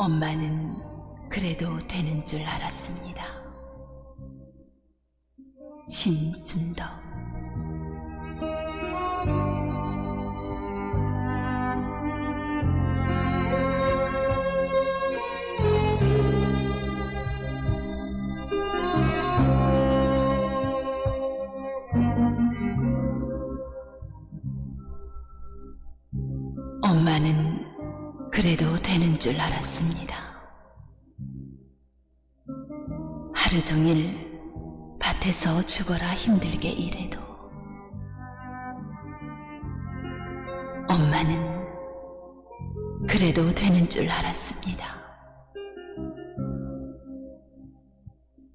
엄마는 그래도 되는 줄 알았습니다. 심순덕. 엄마는 그래도 되는 줄 알았습니다. 하루 종일 밭에서 죽어라 힘들게 일해도 엄마는 그래도 되는 줄 알았습니다.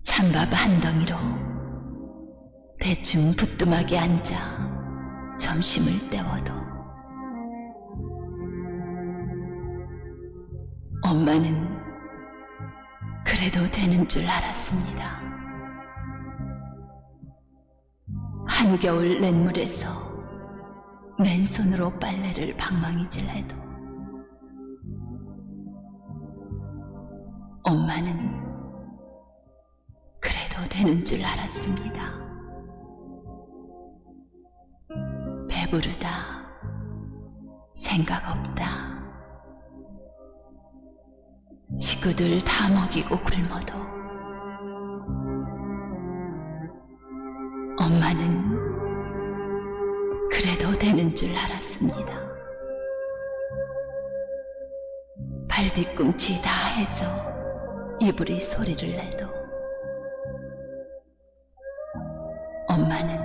찬밥 한 덩이로 대충 부뚜막에 앉아 점심을 때워도 엄마는 그래도 되는 줄 알았습니다. 한겨울 냇물에서 맨손으로 빨래를 방망이질해도 엄마는 그래도 되는 줄 알았습니다. 배부르다, 생각 없다, 식구들 다 먹이고 굶어도 엄마는 그래도 되는 줄 알았습니다. 발뒤꿈치 다 해져 이불이 소리를 내도 엄마는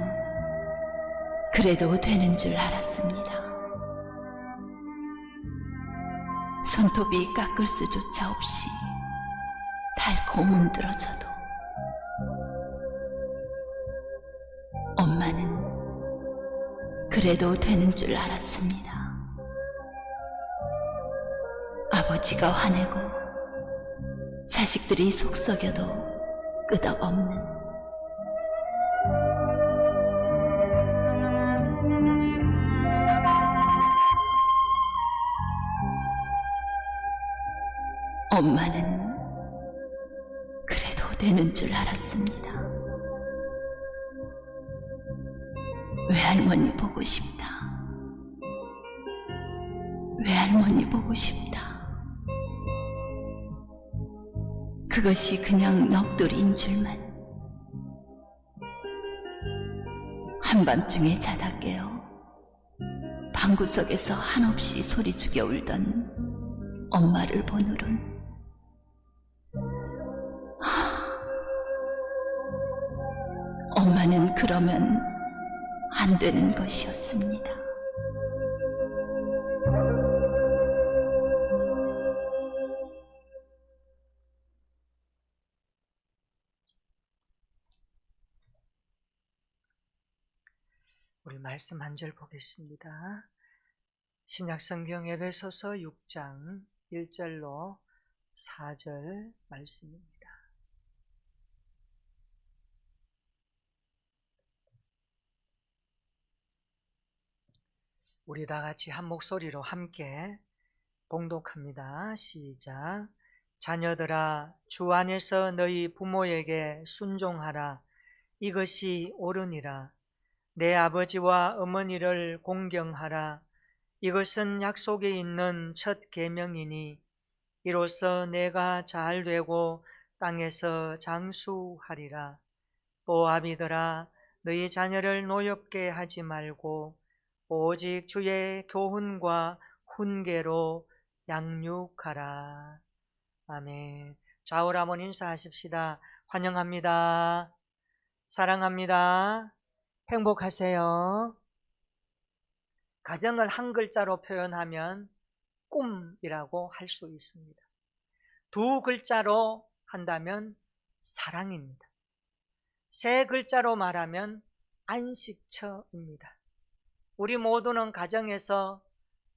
그래도 되는 줄 알았습니다. 손톱이 깎을 수조차 없이 닳고 문드러져도 엄마는 그래도 되는 줄 알았습니다. 아버지가 화내고 자식들이 속썩여도 끄덕없는 엄마는 그래도 되는 줄 알았습니다. 외할머니 보고 싶다. 외할머니 보고 싶다. 그것이 그냥 넋두리인 줄만. 한밤중에 자다 깨어 방구석에서 한없이 소리 죽여 울던 엄마를 보느론 엄마는 그러면 안 되는 것이었습니다. 우리 말씀 한 절 보겠습니다. 신약성경 에베소서 6장 1절로 4절 말씀입니다. 우리 다 같이 한 목소리로 함께 봉독합니다. 시작. 자녀들아, 주 안에서 너희 부모에게 순종하라. 이것이 옳으니라. 내 아버지와 어머니를 공경하라. 이것은 약속에 있는 첫 계명이니 이로써 내가 잘 되고 땅에서 장수하리라. 또 아비들아, 너희 자녀를 노엽게 하지 말고 오직 주의 교훈과 훈계로 양육하라. 아멘. 좌우로 한번 인사하십시다. 환영합니다. 사랑합니다. 행복하세요. 가정을 한 글자로 표현하면 꿈이라고 할 수 있습니다. 두 글자로 한다면 사랑입니다. 세 글자로 말하면 안식처입니다. 우리 모두는 가정에서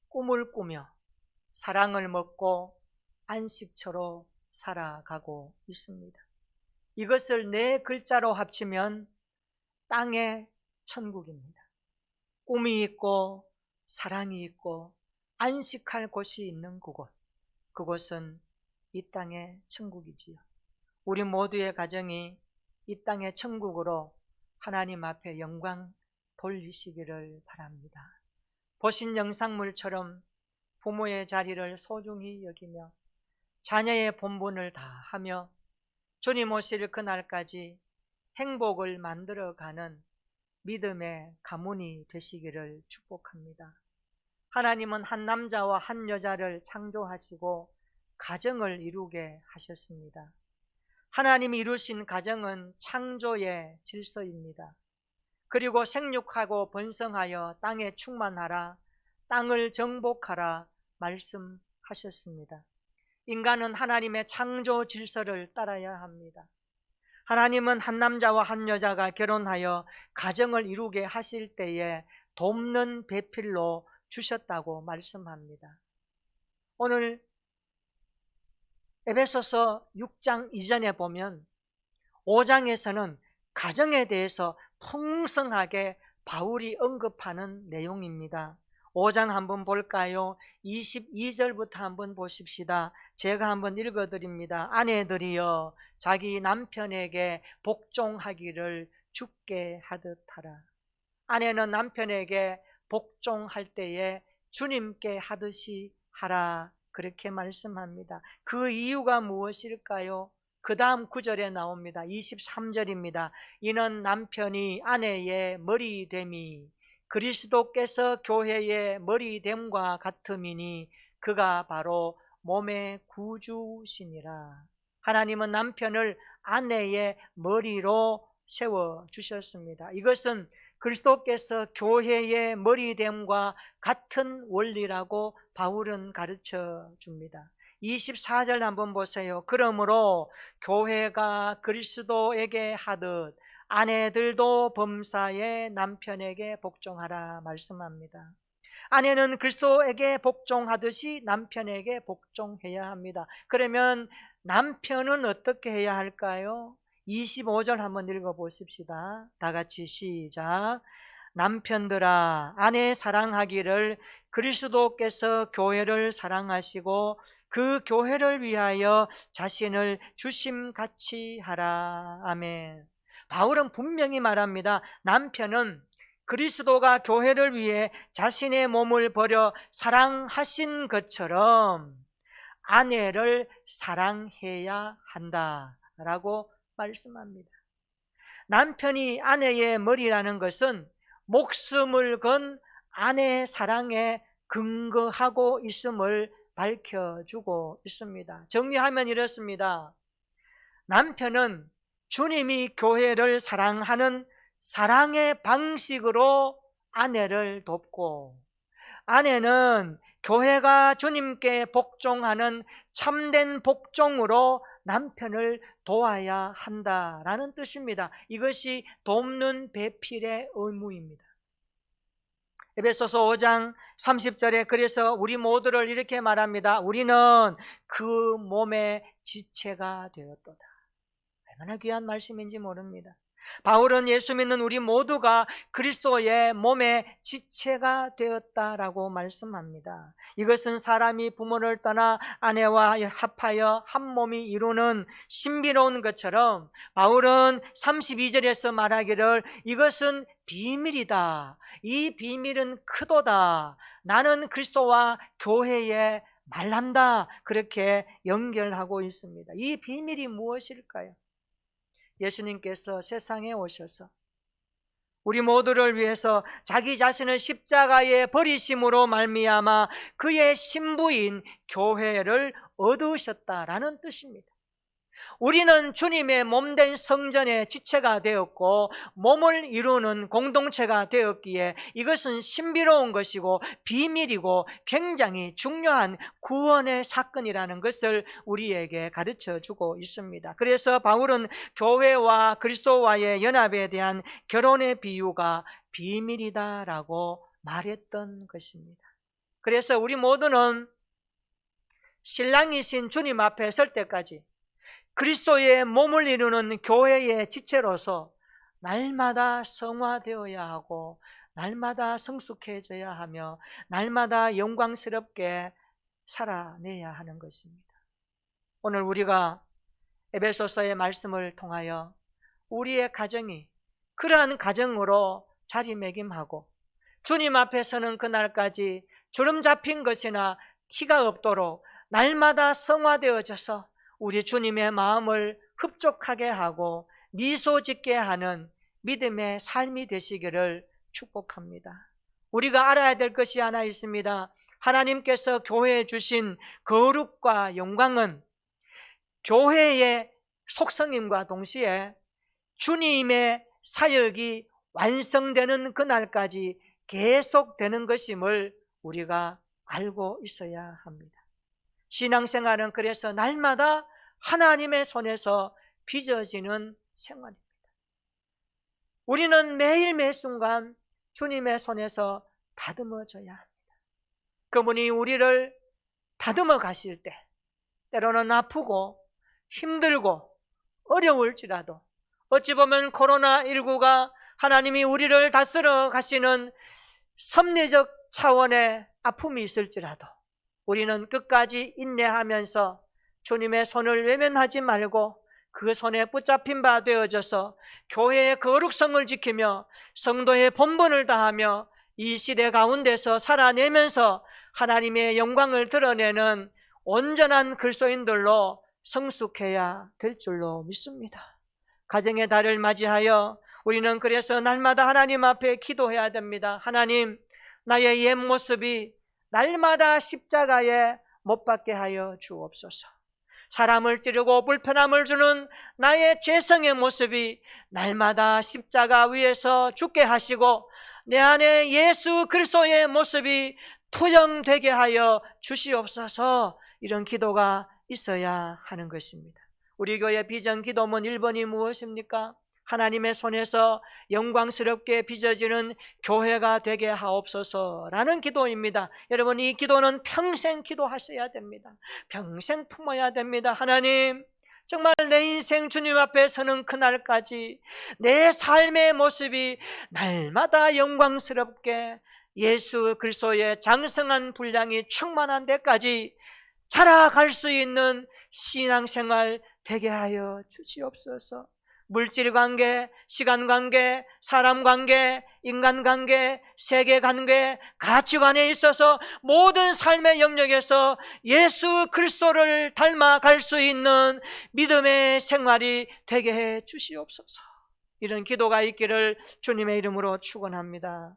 꿈을 꾸며 사랑을 먹고 안식처로 살아가고 있습니다. 이것을 네 글자로 합치면 땅의 천국입니다. 꿈이 있고 사랑이 있고 안식할 곳이 있는 그곳, 그곳은 이 땅의 천국이지요. 우리 모두의 가정이 이 땅의 천국으로 하나님 앞에 영광 돌리시기를 바랍니다. 보신 영상물처럼 부모의 자리를 소중히 여기며 자녀의 본분을 다하며 주님 오실 그날까지 행복을 만들어가는 믿음의 가문이 되시기를 축복합니다. 하나님은 한 남자와 한 여자를 창조하시고 가정을 이루게 하셨습니다. 하나님이 이루신 가정은 창조의 질서입니다. 그리고 생육하고 번성하여 땅에 충만하라, 땅을 정복하라 말씀하셨습니다. 인간은 하나님의 창조 질서를 따라야 합니다. 하나님은 한 남자와 한 여자가 결혼하여 가정을 이루게 하실 때에 돕는 배필로 주셨다고 말씀합니다. 오늘 에베소서 6장 이전에 보면 5장에서는 가정에 대해서 풍성하게 바울이 언급하는 내용입니다. 5장 한번 볼까요? 22절부터 한번 보십시다. 제가 한번 읽어드립니다. 아내들이여 자기 남편에게 복종하기를 주께 하듯 하라. 아내는 남편에게 복종할 때에 주님께 하듯이 하라, 그렇게 말씀합니다. 그 이유가 무엇일까요? 그 다음 구절에 나옵니다. 23절입니다. 이는 남편이 아내의 머리됨이 그리스도께서 교회의 머리됨과 같음이니 그가 바로 몸의 구주시니라. 하나님은 남편을 아내의 머리로 세워주셨습니다. 이것은 그리스도께서 교회의 머리됨과 같은 원리라고 바울은 가르쳐 줍니다. 24절 한번 보세요. 그러므로 교회가 그리스도에게 하듯 아내들도 범사의 남편에게 복종하라 말씀합니다. 아내는 그리스도에게 복종하듯이 남편에게 복종해야 합니다. 그러면 남편은 어떻게 해야 할까요? 25절 한번 읽어보십시다. 다 같이 시작. 남편들아 아내 사랑하기를 그리스도께서 교회를 사랑하시고 그 교회를 위하여 자신을 주심같이 하라. 아멘. 바울은 분명히 말합니다. 남편은 그리스도가 교회를 위해 자신의 몸을 버려 사랑하신 것처럼 아내를 사랑해야 한다라고 말씀합니다. 남편이 아내의 머리라는 것은 목숨을 건 아내의 사랑에 근거하고 있음을 밝혀주고 있습니다. 정리하면 이렇습니다. 남편은 주님이 교회를 사랑하는 사랑의 방식으로 아내를 돕고, 아내는 교회가 주님께 복종하는 참된 복종으로 남편을 도와야 한다라는 뜻입니다. 이것이 돕는 배필의 의무입니다. 에베소서 5장 30절에 그래서 우리 모두를 이렇게 말합니다. 우리는 그 몸의 지체가 되었도다. 얼마나 귀한 말씀인지 모릅니다. 바울은 예수 믿는 우리 모두가 그리스도의 몸의 지체가 되었다라고 말씀합니다. 이것은 사람이 부모를 떠나 아내와 합하여 한 몸이 이루는 신비로운 것처럼 바울은 32절에서 말하기를 이것은 비밀이다. 이 비밀은 크도다. 나는 그리스도와 교회에 말한다. 그렇게 연결하고 있습니다. 이 비밀이 무엇일까요? 예수님께서 세상에 오셔서 우리 모두를 위해서 자기 자신을 십자가에 버리심으로 말미암아 그의 신부인 교회를 얻으셨다라는 뜻입니다. 우리는 주님의 몸된 성전의 지체가 되었고 몸을 이루는 공동체가 되었기에 이것은 신비로운 것이고 비밀이고 굉장히 중요한 구원의 사건이라는 것을 우리에게 가르쳐주고 있습니다. 그래서 바울은 교회와 그리스도와의 연합에 대한 결혼의 비유가 비밀이다라고 말했던 것입니다. 그래서 우리 모두는 신랑이신 주님 앞에 설 때까지 그리스도의 몸을 이루는 교회의 지체로서 날마다 성화되어야 하고 날마다 성숙해져야 하며 날마다 영광스럽게 살아내야 하는 것입니다. 오늘 우리가 에베소서의 말씀을 통하여 우리의 가정이 그러한 가정으로 자리매김하고 주님 앞에 서는 그날까지 주름 잡힌 것이나 티가 없도록 날마다 성화되어져서 우리 주님의 마음을 흡족하게 하고 미소 짓게 하는 믿음의 삶이 되시기를 축복합니다. 우리가 알아야 될 것이 하나 있습니다. 하나님께서 교회에 주신 거룩과 영광은 교회의 속성임과 동시에 주님의 사역이 완성되는 그날까지 계속되는 것임을 우리가 알고 있어야 합니다. 신앙생활은 그래서 날마다 하나님의 손에서 빚어지는 생활입니다. 우리는 매일 매순간 주님의 손에서 다듬어져야 합니다. 그분이 우리를 다듬어 가실 때 때로는 아프고 힘들고 어려울지라도 어찌 보면 코로나19가 하나님이 우리를 다스려 가시는 섭리적 차원의 아픔이 있을지라도 우리는 끝까지 인내하면서 주님의 손을 외면하지 말고 그 손에 붙잡힌 바 되어져서 교회의 거룩성을 지키며 성도의 본분을 다하며 이 시대 가운데서 살아내면서 하나님의 영광을 드러내는 온전한 그리스도인들로 성숙해야 될 줄로 믿습니다. 가정의 달을 맞이하여 우리는 그래서 날마다 하나님 앞에 기도해야 됩니다. 하나님, 나의 옛 모습이 날마다 십자가에 못 박게 하여 주옵소서. 사람을 찌르고 불편함을 주는 나의 죄성의 모습이 날마다 십자가 위에서 죽게 하시고 내 안에 예수 그리스도의 모습이 투영되게 하여 주시옵소서. 이런 기도가 있어야 하는 것입니다. 우리 교회 비전 기도문 1번이 무엇입니까? 하나님의 손에서 영광스럽게 빚어지는 교회가 되게 하옵소서라는 기도입니다. 여러분, 이 기도는 평생 기도하셔야 됩니다. 평생 품어야 됩니다. 하나님, 정말 내 인생 주님 앞에 서는 그날까지 내 삶의 모습이 날마다 영광스럽게 예수 그리스도의 장성한 분량이 충만한 데까지 자라갈 수 있는 신앙생활 되게 하여 주시옵소서. 물질관계, 시간관계, 사람관계, 인간관계, 세계관계, 가치관에 있어서 모든 삶의 영역에서 예수 그리스도를 닮아갈 수 있는 믿음의 생활이 되게 해 주시옵소서. 이런 기도가 있기를 주님의 이름으로 축원합니다.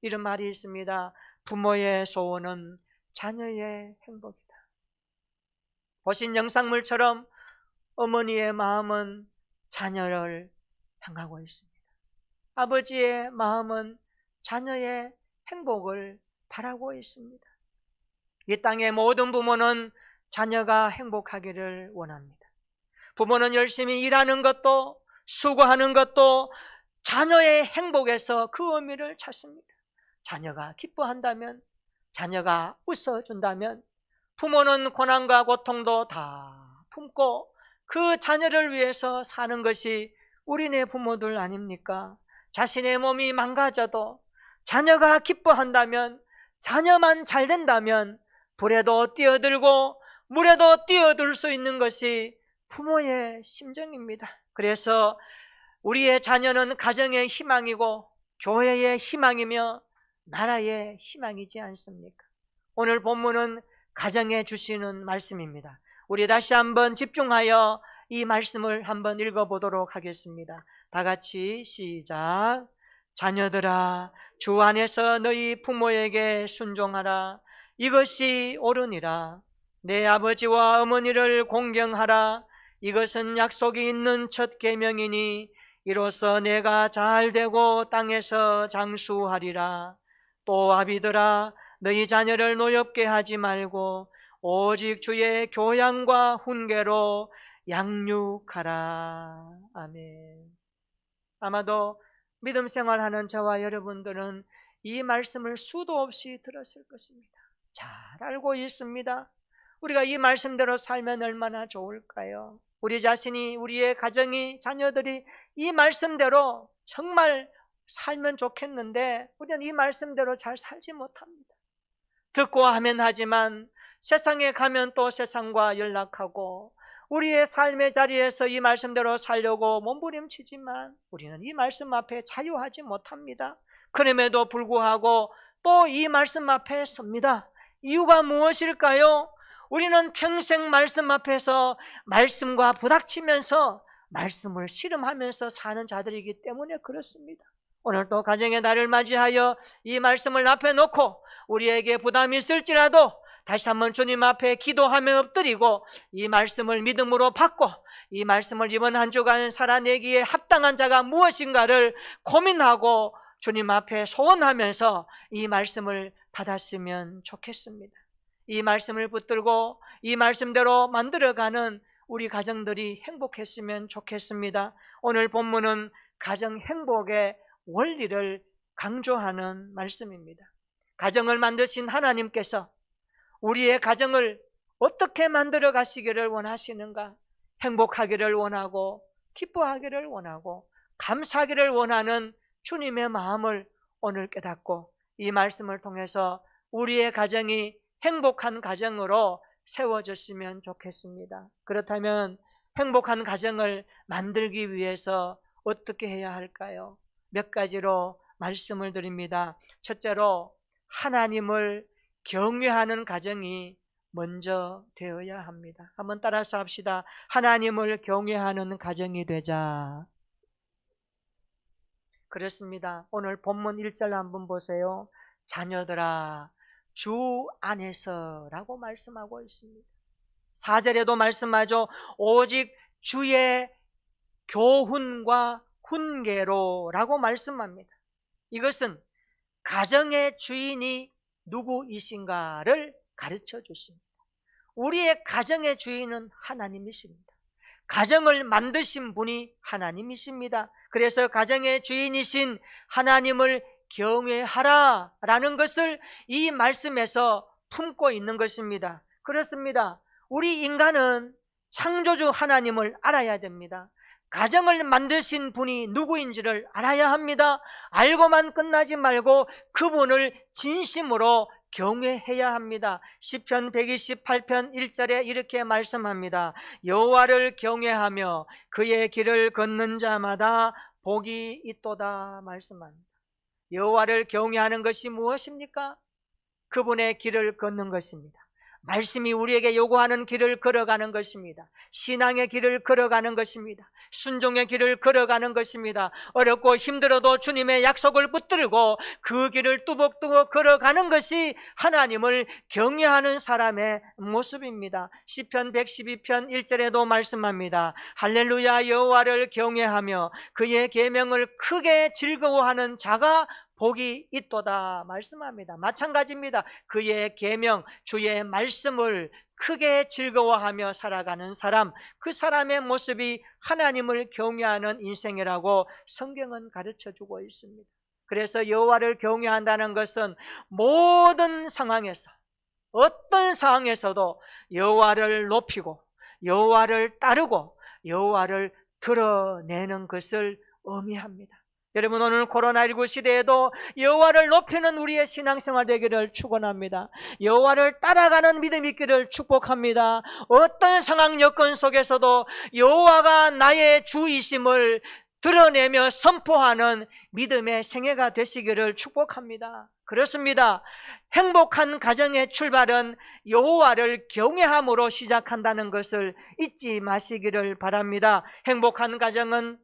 이런 말이 있습니다. 부모의 소원은 자녀의 행복이다. 보신 영상물처럼 어머니의 마음은 자녀를 향하고 있습니다. 아버지의 마음은 자녀의 행복을 바라고 있습니다. 이 땅의 모든 부모는 자녀가 행복하기를 원합니다. 부모는 열심히 일하는 것도 수고하는 것도 자녀의 행복에서 그 의미를 찾습니다. 자녀가 기뻐한다면, 자녀가 웃어준다면 부모는 고난과 고통도 다 품고 그 자녀를 위해서 사는 것이 우리네 부모들 아닙니까? 자신의 몸이 망가져도 자녀가 기뻐한다면, 자녀만 잘 된다면 불에도 뛰어들고 물에도 뛰어들 수 있는 것이 부모의 심정입니다. 그래서 우리의 자녀는 가정의 희망이고 교회의 희망이며 나라의 희망이지 않습니까? 오늘 본문은 가정에 주시는 말씀입니다. 우리 다시 한번 집중하여 이 말씀을 한번 읽어보도록 하겠습니다. 다 같이 시작. 자녀들아, 주 안에서 너희 부모에게 순종하라. 이것이 옳으니라. 내 아버지와 어머니를 공경하라. 이것은 약속이 있는 첫 계명이니 이로써 내가 잘되고 땅에서 장수하리라. 또 아비들아, 너희 자녀를 노엽게 하지 말고 오직 주의 교양과 훈계로 양육하라. 아멘. 아마도 믿음 생활하는 저와 여러분들은 이 말씀을 수도 없이 들었을 것입니다. 잘 알고 있습니다. 우리가 이 말씀대로 살면 얼마나 좋을까요? 우리 자신이, 우리의 가정이, 자녀들이 이 말씀대로 정말 살면 좋겠는데 우리는 이 말씀대로 잘 살지 못합니다. 듣고 하면 하지만 세상에 가면 또 세상과 연락하고 우리의 삶의 자리에서 이 말씀대로 살려고 몸부림치지만 우리는 이 말씀 앞에 자유하지 못합니다. 그럼에도 불구하고 또 이 말씀 앞에 섭니다. 이유가 무엇일까요? 우리는 평생 말씀 앞에서 말씀과 부닥치면서 말씀을 씨름하면서 사는 자들이기 때문에 그렇습니다. 오늘 또 가정의 날을 맞이하여 이 말씀을 앞에 놓고 우리에게 부담이 있을지라도 다시 한번 주님 앞에 기도하며 엎드리고 이 말씀을 믿음으로 받고 이 말씀을 이번 한 주간 살아내기에 합당한 자가 무엇인가를 고민하고 주님 앞에 소원하면서 이 말씀을 받았으면 좋겠습니다. 이 말씀을 붙들고 이 말씀대로 만들어가는 우리 가정들이 행복했으면 좋겠습니다. 오늘 본문은 가정 행복의 원리를 강조하는 말씀입니다. 가정을 만드신 하나님께서 우리의 가정을 어떻게 만들어 가시기를 원하시는가? 행복하기를 원하고 기뻐하기를 원하고 감사하기를 원하는 주님의 마음을 오늘 깨닫고 이 말씀을 통해서 우리의 가정이 행복한 가정으로 세워졌으면 좋겠습니다. 그렇다면 행복한 가정을 만들기 위해서 어떻게 해야 할까요? 몇 가지로 말씀을 드립니다. 첫째로 하나님을 경외하는 가정이 먼저 되어야 합니다. 한번 따라서 합시다. 하나님을 경외하는 가정이 되자. 그렇습니다. 오늘 본문 1절 한번 보세요. 자녀들아 주 안에서 라고 말씀하고 있습니다. 4절에도 말씀하죠. 오직 주의 교훈과 훈계로 라고 말씀합니다. 이것은 가정의 주인이 누구이신가를 가르쳐 주십니다. 우리의 가정의 주인은 하나님이십니다. 가정을 만드신 분이 하나님이십니다. 그래서 가정의 주인이신 하나님을 경외하라 라는 것을 이 말씀에서 품고 있는 것입니다. 그렇습니다. 우리 인간은 창조주 하나님을 알아야 됩니다. 가정을 만드신 분이 누구인지를 알아야 합니다. 알고만 끝나지 말고 그분을 진심으로 경외해야 합니다. 시편 128편 1절에 이렇게 말씀합니다. 여호와를 경외하며 그의 길을 걷는 자마다 복이 있도다 말씀합니다. 여호와를 경외하는 것이 무엇입니까? 그분의 길을 걷는 것입니다. 말씀이 우리에게 요구하는 길을 걸어가는 것입니다. 신앙의 길을 걸어가는 것입니다. 순종의 길을 걸어가는 것입니다. 어렵고 힘들어도 주님의 약속을 붙들고 그 길을 뚜벅뚜벅 걸어가는 것이 하나님을 경외하는 사람의 모습입니다. 시편 112편 1절에도 말씀합니다. 할렐루야 여호와를 경외하며 그의 계명을 크게 즐거워하는 자가 복이 있도다 말씀합니다. 마찬가지입니다. 그의 계명, 주의 말씀을 크게 즐거워하며 살아가는 사람, 그 사람의 모습이 하나님을 경외하는 인생이라고 성경은 가르쳐주고 있습니다. 그래서 여호와를 경외한다는 것은 모든 상황에서 어떤 상황에서도 여호와를 높이고 여호와를 따르고 여호와를 드러내는 것을 의미합니다. 여러분 오늘 코로나19 시대에도 여호와를 높이는 우리의 신앙생활 되기를 축원합니다. 여호와를 따라가는 믿음 있기를 축복합니다. 어떤 상황 여건 속에서도 여호와가 나의 주이심을 드러내며 선포하는 믿음의 생애가 되시기를 축복합니다. 그렇습니다. 행복한 가정의 출발은 여호와를 경외함으로 시작한다는 것을 잊지 마시기를 바랍니다. 행복한 가정은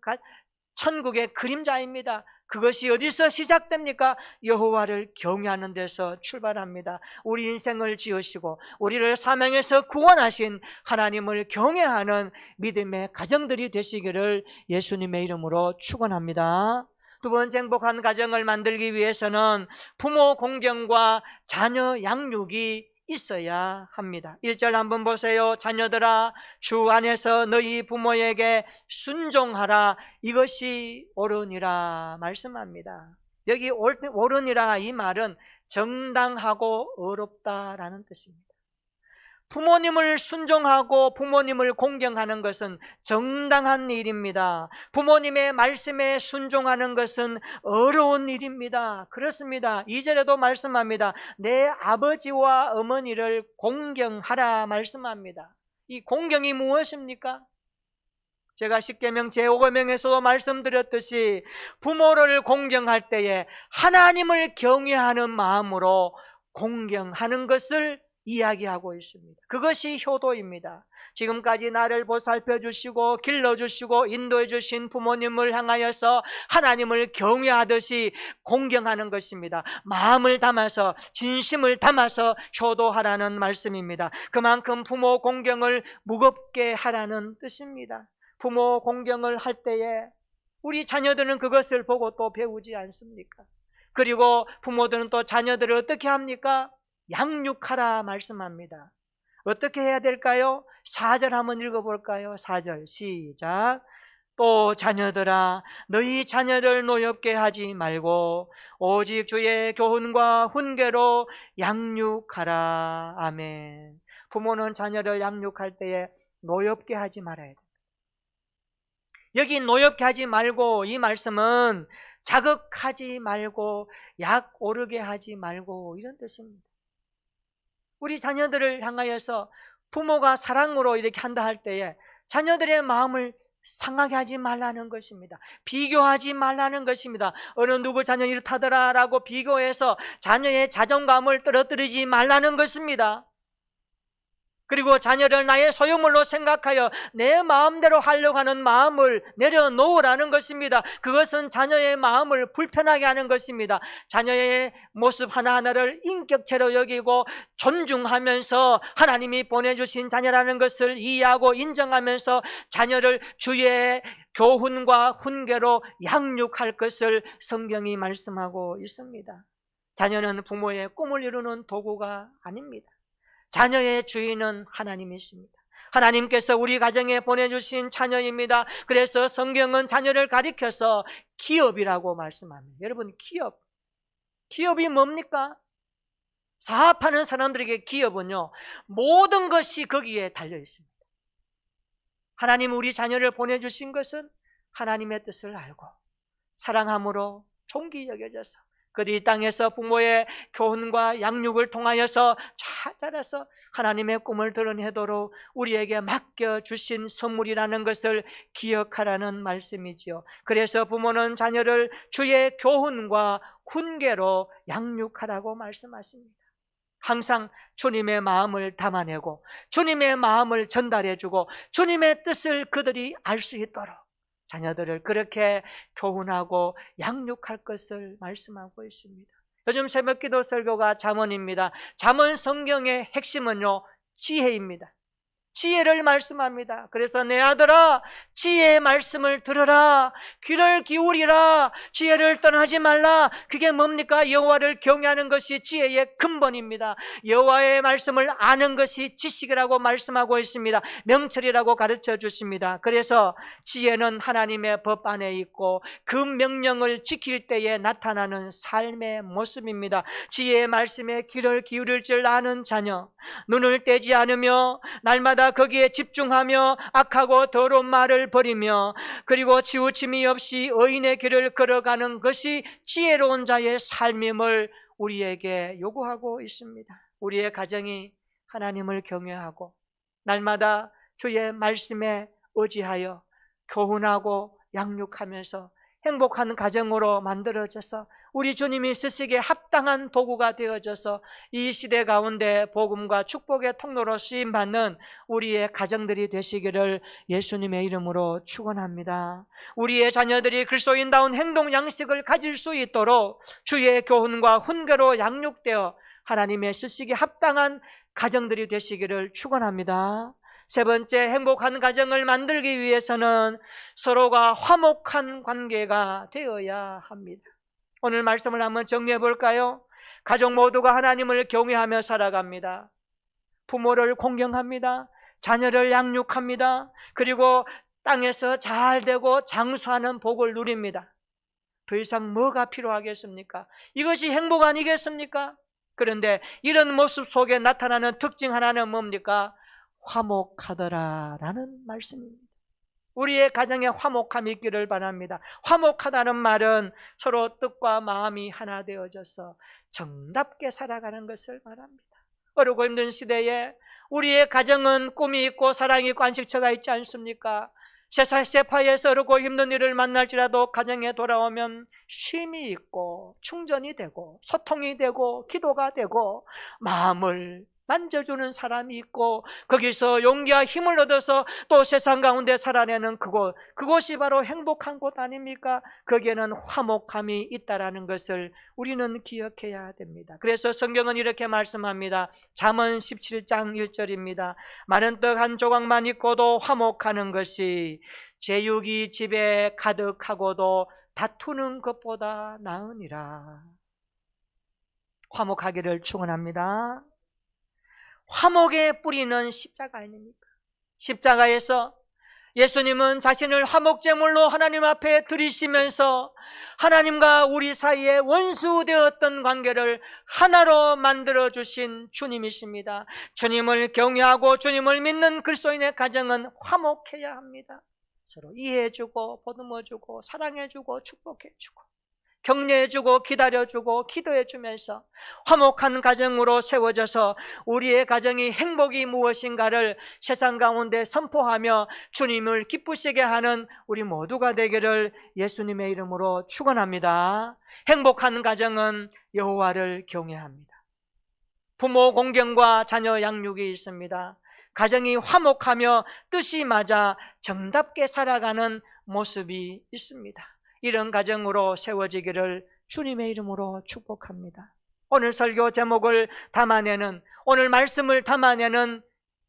천국의 그림자입니다. 그것이 어디서 시작됩니까? 여호와를 경외하는 데서 출발합니다. 우리 인생을 지으시고 우리를 사명에서 구원하신 하나님을 경외하는 믿음의 가정들이 되시기를 예수님의 이름으로 축원합니다. 두 번째 행복한 가정을 만들기 위해서는 부모 공경과 자녀 양육이 있어야 합니다. 1절 한번 보세요. 자녀들아 주 안에서 너희 부모에게 순종하라. 이것이 옳으니라 말씀합니다. 여기 옳으니라 이 말은 정당하고 의롭다라는 뜻입니다. 부모님을 순종하고 부모님을 공경하는 것은 정당한 일입니다. 부모님의 말씀에 순종하는 것은 어려운 일입니다. 그렇습니다. 2절에도 말씀합니다. 내 아버지와 어머니를 공경하라 말씀합니다. 이 공경이 무엇입니까? 제가 십계명 제5계명에서도 말씀드렸듯이 부모를 공경할 때에 하나님을 경외하는 마음으로 공경하는 것을 이야기하고 있습니다. 그것이 효도입니다. 지금까지 나를 보살펴 주시고 길러주시고 인도해 주신 부모님을 향하여서 하나님을 경외하듯이 공경하는 것입니다. 마음을 담아서 진심을 담아서 효도하라는 말씀입니다. 그만큼 부모 공경을 무겁게 하라는 뜻입니다. 부모 공경을 할 때에 우리 자녀들은 그것을 보고 또 배우지 않습니까? 그리고 부모들은 또 자녀들을 어떻게 합니까? 양육하라 말씀합니다. 어떻게 해야 될까요? 4절 한번 읽어볼까요? 4절 시작. 또 자녀들아 너희 자녀를 노엽게 하지 말고 오직 주의 교훈과 훈계로 양육하라. 아멘. 부모는 자녀를 양육할 때에 노엽게 하지 말아야 됩니다. 여기 노엽게 하지 말고, 이 말씀은 자극하지 말고 약 오르게 하지 말고 이런 뜻입니다. 우리 자녀들을 향하여서 부모가 사랑으로 이렇게 한다 할 때에 자녀들의 마음을 상하게 하지 말라는 것입니다. 비교하지 말라는 것입니다. 어느 누구 자녀 이렇다더라 라고 비교해서 자녀의 자존감을 떨어뜨리지 말라는 것입니다. 그리고 자녀를 나의 소유물로 생각하여 내 마음대로 하려고 하는 마음을 내려놓으라는 것입니다. 그것은 자녀의 마음을 불편하게 하는 것입니다. 자녀의 모습 하나하나를 인격체로 여기고 존중하면서 하나님이 보내주신 자녀라는 것을 이해하고 인정하면서 자녀를 주의 교훈과 훈계로 양육할 것을 성경이 말씀하고 있습니다. 자녀는 부모의 꿈을 이루는 도구가 아닙니다. 자녀의 주인은 하나님이십니다. 하나님께서 우리 가정에 보내주신 자녀입니다. 그래서 성경은 자녀를 가리켜서 기업이라고 말씀합니다. 여러분, 기업이 뭡니까? 사업하는 사람들에게 기업은요, 모든 것이 거기에 달려 있습니다. 하나님 우리 자녀를 보내주신 것은 하나님의 뜻을 알고 사랑함으로 존귀 여겨져서 그들이 땅에서 부모의 교훈과 양육을 통하여서 잘 자라서 하나님의 꿈을 드러내도록 우리에게 맡겨주신 선물이라는 것을 기억하라는 말씀이지요. 그래서 부모는 자녀를 주의 교훈과 훈계로 양육하라고 말씀하십니다. 항상 주님의 마음을 담아내고 주님의 마음을 전달해주고 주님의 뜻을 그들이 알 수 있도록 자녀들을 그렇게 교훈하고 양육할 것을 말씀하고 있습니다. 요즘 새벽기도 설교가 잠언입니다. 잠언 성경의 핵심은요, 지혜입니다. 지혜를 말씀합니다. 그래서 내 아들아 지혜의 말씀을 들으라, 귀를 기울이라, 지혜를 떠나지 말라. 그게 뭡니까? 여호와를 경외하는 것이 지혜의 근본입니다. 여호와의 말씀을 아는 것이 지식이라고 말씀하고 있습니다. 명철이라고 가르쳐 주십니다. 그래서 지혜는 하나님의 법 안에 있고 그 명령을 지킬 때에 나타나는 삶의 모습입니다. 지혜의 말씀에 귀를 기울일 줄 아는 자녀, 눈을 떼지 않으며 날마다 거기에 집중하며 악하고 더러운 말을 버리며 그리고 치우침이 없이 의인의 길을 걸어가는 것이 지혜로운 자의 삶임을 우리에게 요구하고 있습니다. 우리의 가정이 하나님을 경외하고 날마다 주의 말씀에 의지하여 교훈하고 양육하면서 행복한 가정으로 만들어져서 우리 주님이 쓰시기에 합당한 도구가 되어져서 이 시대 가운데 복음과 축복의 통로로 쓰임받는 우리의 가정들이 되시기를 예수님의 이름으로 축원합니다. 우리의 자녀들이 그리스도인다운 행동 양식을 가질 수 있도록 주의 교훈과 훈계로 양육되어 하나님의 쓰시기에 합당한 가정들이 되시기를 축원합니다. 세 번째, 행복한 가정을 만들기 위해서는 서로가 화목한 관계가 되어야 합니다. 오늘 말씀을 한번 정리해 볼까요? 가족 모두가 하나님을 경외하며 살아갑니다. 부모를 공경합니다. 자녀를 양육합니다. 그리고 땅에서 잘 되고 장수하는 복을 누립니다. 더 이상 뭐가 필요하겠습니까? 이것이 행복 아니겠습니까? 그런데 이런 모습 속에 나타나는 특징 하나는 뭡니까? 화목하더라라는 말씀입니다. 우리의 가정에 화목함이 있기를 바랍니다. 화목하다는 말은 서로 뜻과 마음이 하나 되어져서 정답게 살아가는 것을 말합니다. 어렵고 힘든 시대에 우리의 가정은 꿈이 있고 사랑이 있고 안식처가 있지 않습니까? 세파에 서르고 힘든 일을 만날지라도 가정에 돌아오면 쉼이 있고 충전이 되고 소통이 되고 기도가 되고 마음을 만져주는 사람이 있고 거기서 용기와 힘을 얻어서 또 세상 가운데 살아내는 그곳이 바로 행복한 곳 아닙니까? 거기에는 화목함이 있다라는 것을 우리는 기억해야 됩니다. 그래서 성경은 이렇게 말씀합니다. 잠언 17장 1절입니다. 마른 떡 한 조각만 있고도 화목하는 것이 제육이 집에 가득하고도 다투는 것보다 나으니라. 화목하기를 축원합니다. 화목의 뿌리는 십자가 아닙니까? 십자가에서 예수님은 자신을 화목제물로 하나님 앞에 드리시면서 하나님과 우리 사이에 원수되었던 관계를 하나로 만들어주신 주님이십니다. 주님을 경외하고 주님을 믿는 그리스도인의 가정은 화목해야 합니다. 서로 이해해주고 보듬어주고 사랑해주고 축복해주고 격려해주고 기다려주고 기도해주면서 화목한 가정으로 세워져서 우리의 가정이 행복이 무엇인가를 세상 가운데 선포하며 주님을 기쁘시게 하는 우리 모두가 되기를 예수님의 이름으로 축원합니다. 행복한 가정은 여호와를 경외합니다. 부모 공경과 자녀 양육이 있습니다. 가정이 화목하며 뜻이 맞아 정답게 살아가는 모습이 있습니다. 이런 가정으로 세워지기를 주님의 이름으로 축복합니다. 오늘 설교 제목을 담아내는, 오늘 말씀을 담아내는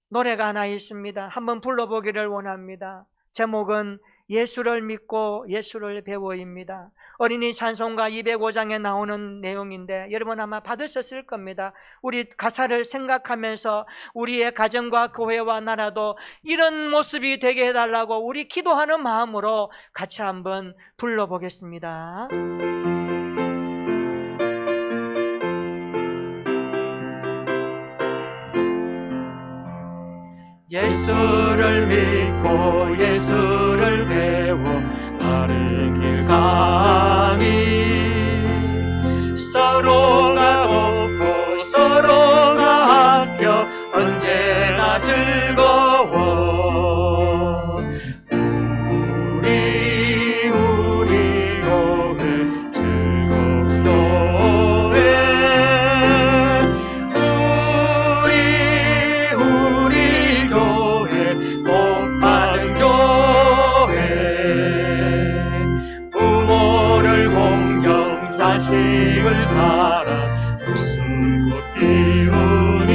노래가 하나 있습니다. 한번 불러보기를 원합니다. 제목은 예수를 믿고 예수를 배워입니다. 어린이 찬송가 205장에 나오는 내용인데 여러분 아마 받으셨을 겁니다. 우리 가사를 생각하면서 우리의 가정과 교회와 나라도 이런 모습이 되게 해달라고 우리 기도하는 마음으로 같이 한번 불러보겠습니다. 예수를 믿고 예수를 배워 바른 길 가니 서로가 돕고 서로가 아껴 언제나 즐거워 우리 교회 즐거운 교회 우리 교회 복받은 교회 부모를 공경 자식을 사랑 웃음꽃 피우니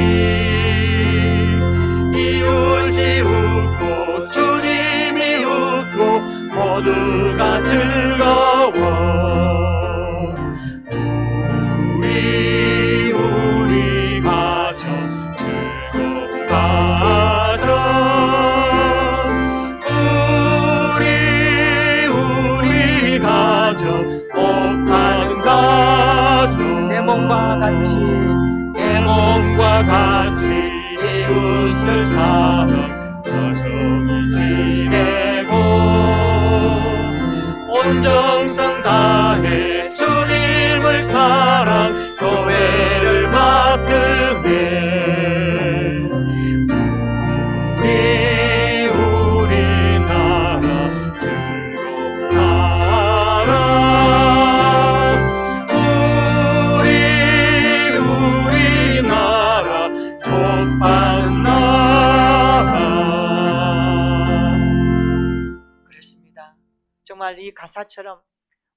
이웃이 웃고 주님이 웃고 모두가 즐거워 우리 가정 즐거운 가정 우리 가정 복하는 가정 내 몸과 같이 이웃을 사랑 가정이 지내고 온 정성 다해 주님을 사랑 교회를 맡으네 우리 나라 즐거운 나라 우리 나라 복받은 나라. 그렇습니다. 정말 이 가사처럼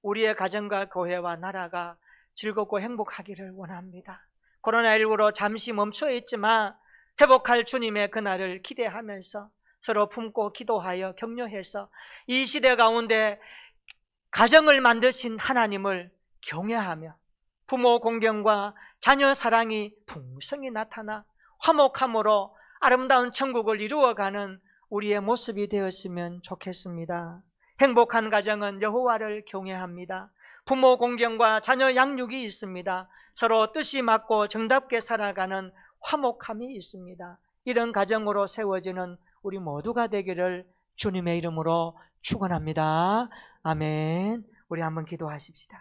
우리의 가정과 교회와 나라가 즐겁고 행복하기를 원합니다. 코로나19로 잠시 멈춰 있지만 회복할 주님의 그날을 기대하면서 서로 품고 기도하여 격려해서 이 시대 가운데 가정을 만드신 하나님을 경외하며 부모 공경과 자녀 사랑이 풍성히 나타나 화목함으로 아름다운 천국을 이루어가는 우리의 모습이 되었으면 좋겠습니다. 행복한 가정은 여호와를 경외합니다. 부모 공경과 자녀 양육이 있습니다. 서로 뜻이 맞고 정답게 살아가는 화목함이 있습니다. 이런 가정으로 세워지는 우리 모두가 되기를 주님의 이름으로 축원합니다. 아멘. 우리 한번 기도하십시다.